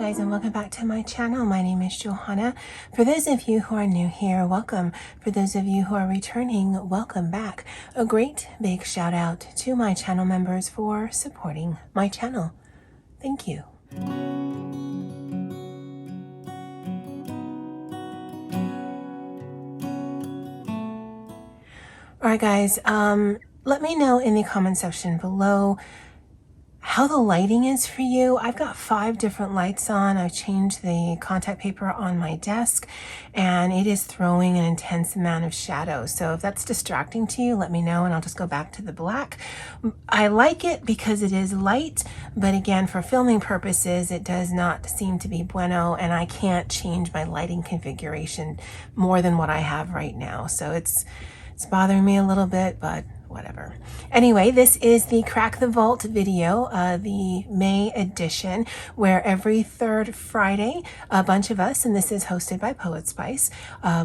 guys, and welcome back to my channel. My name is Johanna. For those of you who are new here, welcome. For those of you who are returning, welcome back. A great big shout out to my channel members for supporting my channel. Thank you. Alright guys, let me know in the comment section below how the lighting is for you. I've got 5 different lights on. I've changed the contact paper on my desk and it is throwing an intense amount of shadow. So if that's distracting to you, let me know and I'll just go back to the black. I like it because it is light, but again, for filming purposes, it does not seem to be bueno, and I can't change my lighting configuration more than what I have right now. So it's bothering me a little bit, but whatever. Anyway, this is the Crack the Vault video, the May edition, where every third Friday, a bunch of us, and this is hosted by Poetspice,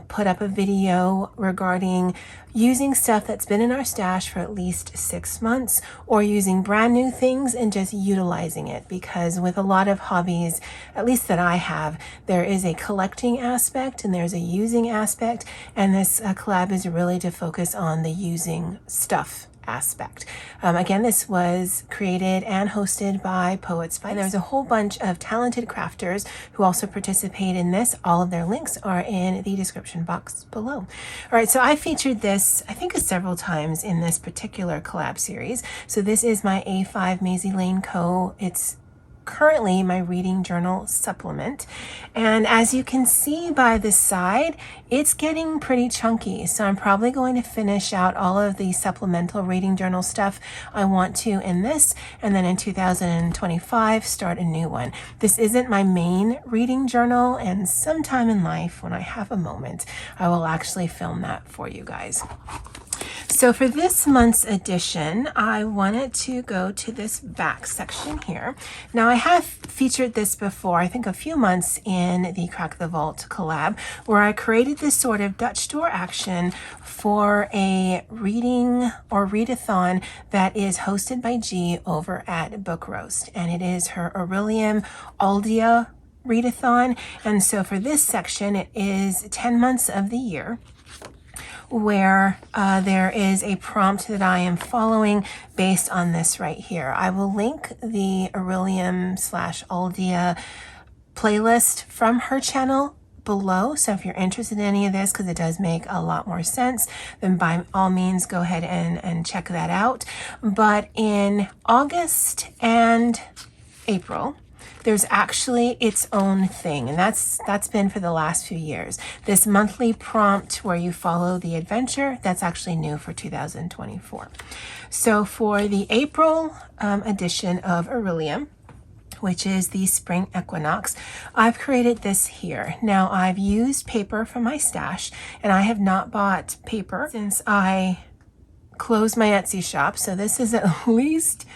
put up a video regarding using stuff that's been in our stash for at least 6 months, or using brand new things and just utilizing it. Because with a lot of hobbies, at least that I have, there is a collecting aspect and there's a using aspect, and this collab is really to focus on the using stuff aspect. Again, this was created and hosted by Poetspice. And there's a whole bunch of talented crafters who also participate in this. All of their links are in the description box below. All right, so I featured this, I think, several times in this particular collab series. So this is my A5 Maisie Lane Co. It's currently my reading journal supplement, and as you can see by the side, it's getting pretty chunky, so I'm probably going to finish out all of the supplemental reading journal stuff I want to in this, and then in 2025 start a new one. This isn't my main reading journal, and sometime in life when I have a moment, I will actually film that for you guys. So for this month's edition, I wanted to go to this back section here. Now I have featured this before, I think a few months in the Crack the Vault collab, where I created this sort of Dutch door action for a reading or readathon that is hosted by G over at Book Roast. And it is her Aurelium Aldia readathon. And so for this section, it is 10 months of the year, where there is a prompt that I am following based on this right here. I will link the Aurelium / Aldia playlist from her channel below. So if you're interested in any of this, because it does make a lot more sense, then by all means go ahead and check that out. But in August and April, there's actually its own thing, and that's been for the last few years. This monthly prompt where you follow the adventure, that's actually new for 2024. So for the April edition of Aurelium, which is the Spring Equinox, I've created this here. Now I've used paper from my stash, and I have not bought paper since I closed my Etsy shop. So this is at least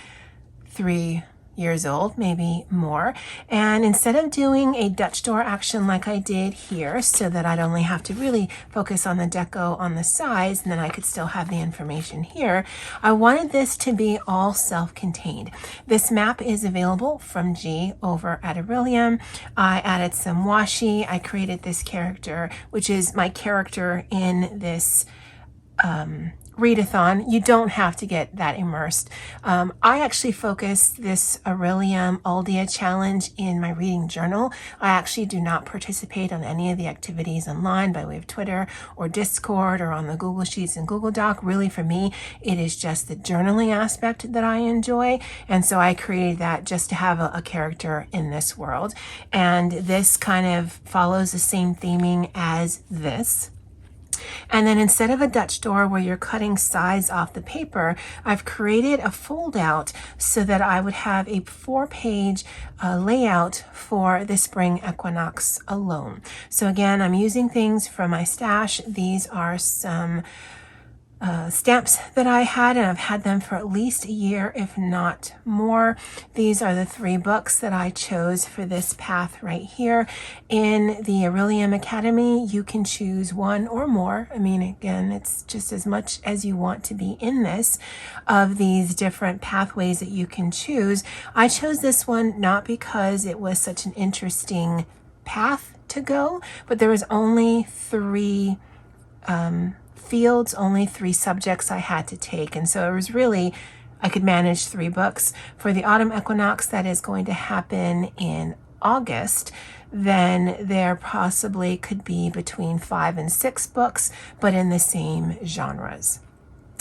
3 years old, maybe more. And instead of doing a Dutch door action like I did here, so that I'd only have to really focus on the deco on the sides, and then I could still have the information here, I wanted this to be all self-contained. This map is available from G over at Aurelium. I added some washi. I created this character, which is my character in this readathon. You don't have to get that immersed. I actually focus this Aurelium Aldia challenge in my reading journal. I actually do not participate on any of the activities online by way of Twitter or Discord or on the Google Sheets and Google Doc. Really, for me, it is just the journaling aspect that I enjoy. And so I created that just to have a character in this world. And this kind of follows the same theming as this. And then instead of a Dutch door where you're cutting sides off the paper, I've created a fold out so that I would have a 4-page layout for the Spring Equinox alone. So again, I'm using things from my stash. These are some stamps that I had, and I've had them for at least a year, if not more. These are the 3 books that I chose for this path right here. In the Aurelium Academy, you can choose 1 or more. I mean, again, it's just as much as you want to be in this, of these different pathways that you can choose. I chose this one not because it was such an interesting path to go, but there was only 3 fields, only 3 subjects I had to take. And so it was really, I could manage 3 books. For the autumn equinox that is going to happen in August, then there possibly could be between 5 and 6 books, but in the same genres.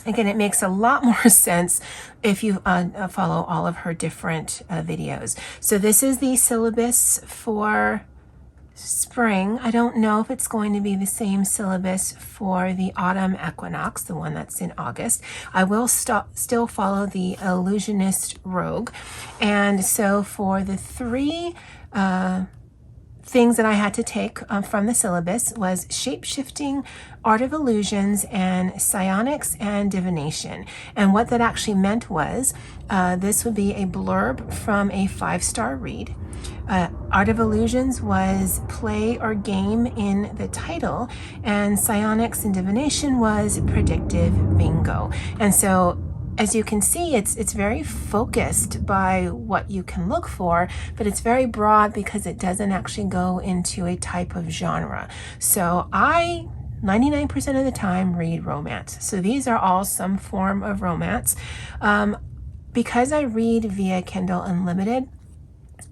Again, it makes a lot more sense if you follow all of her different videos. So this is the syllabus for spring. I don't know if it's going to be the same syllabus for the autumn equinox, the one that's in August. I will still follow the illusionist rogue. And so for the 3 things that I had to take from the syllabus was shape-shifting, art of illusions, and psionics and divination. And what that actually meant was this would be a blurb from a 5-star read. Art of Illusions was play or game in the title, and psionics and divination was predictive bingo. And so as you can see, it's very focused by what you can look for, but it's very broad because it doesn't actually go into a type of genre. So I 99% of the time read romance. So these are all some form of romance. Because I read via Kindle Unlimited,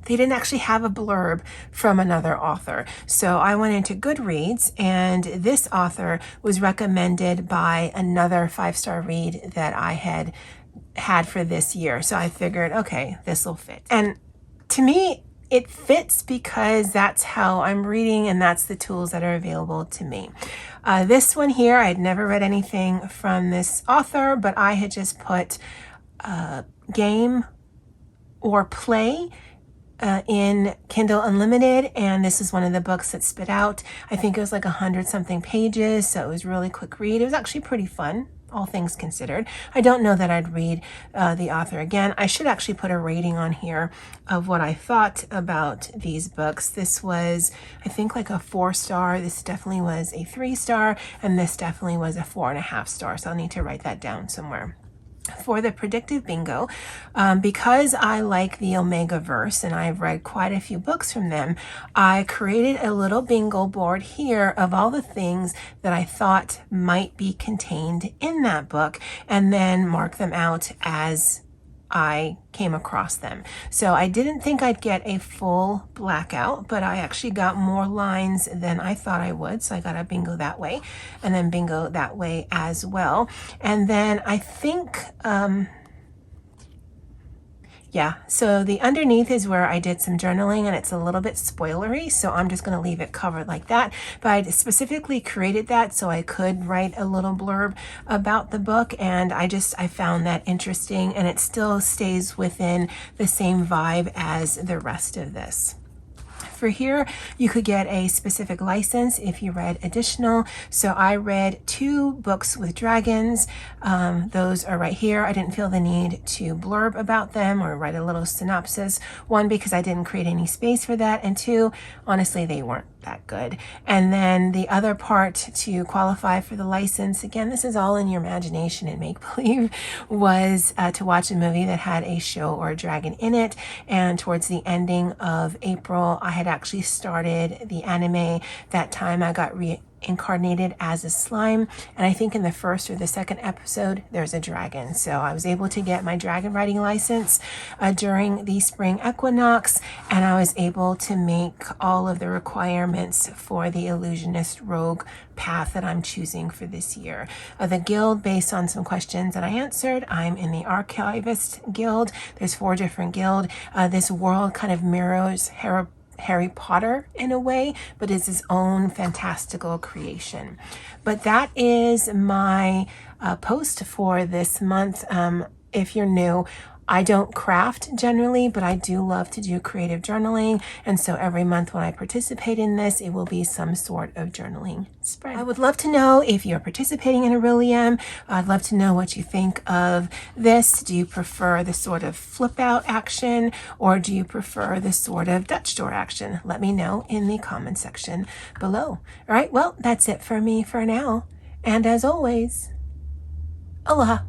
they didn't actually have a blurb from another author. So I went into Goodreads, and this author was recommended by another 5-star read that I had for this year. So I figured, okay, this will fit. And to me, it fits because that's how I'm reading, and that's the tools that are available to me. This one here, I had never read anything from this author, but I had just put game or play in Kindle Unlimited, and this is one of the books that spit out. I think it was like 100-something pages, so it was really quick read. It was actually pretty fun, all things considered. I don't know that I'd read the author again. I should actually put a rating on here of what I thought about these books. This was, I think, like a 4-star. This definitely was a 3-star, and this definitely was a 4.5-star. So I'll need to write that down somewhere. For the predictive bingo, because I like the Omega verse and I've read quite a few books from them, I created a little bingo board here of all the things that I thought might be contained in that book, and then mark them out as I came across them. So I didn't think I'd get a full blackout, but I actually got more lines than I thought I would. So I got a bingo that way, and then bingo that way as well. And then I think, yeah, so the underneath is where I did some journaling, and it's a little bit spoilery, so I'm just going to leave it covered like that. But I specifically created that so I could write a little blurb about the book, and I found that interesting, and it still stays within the same vibe as the rest of this. For here, you could get a specific license if you read additional. So I read 2 books with dragons. Those are right here. I didn't feel the need to blurb about them or write a little synopsis. 1, because I didn't create any space for that, and 2, honestly, they weren't that good. And then the other part to qualify for the license, again, this is all in your imagination and make-believe, was to watch a movie that had a show or a dragon in it. And towards the ending of April, I had actually started the anime. That time I got reincarnated as a slime, and I think in the 1st or the 2nd episode there's a dragon. So I was able to get my dragon writing license during the spring equinox, and I was able to make all of the requirements for the illusionist rogue path that I'm choosing for this year. The guild, based on some questions that I answered, I'm in the archivist guild. There's 4 different guild. This world kind of mirrors Harry Potter in a way, but is his own fantastical creation. But that is my post for this month. If you're new, I don't craft generally, but I do love to do creative journaling. And so every month when I participate in this, it will be some sort of journaling spread. I would love to know if you're participating in Aurelium. I'd love to know what you think of this. Do you prefer the sort of flip out action, or do you prefer the sort of Dutch door action? Let me know in the comment section below. All right, well, that's it for me for now. And as always, aloha.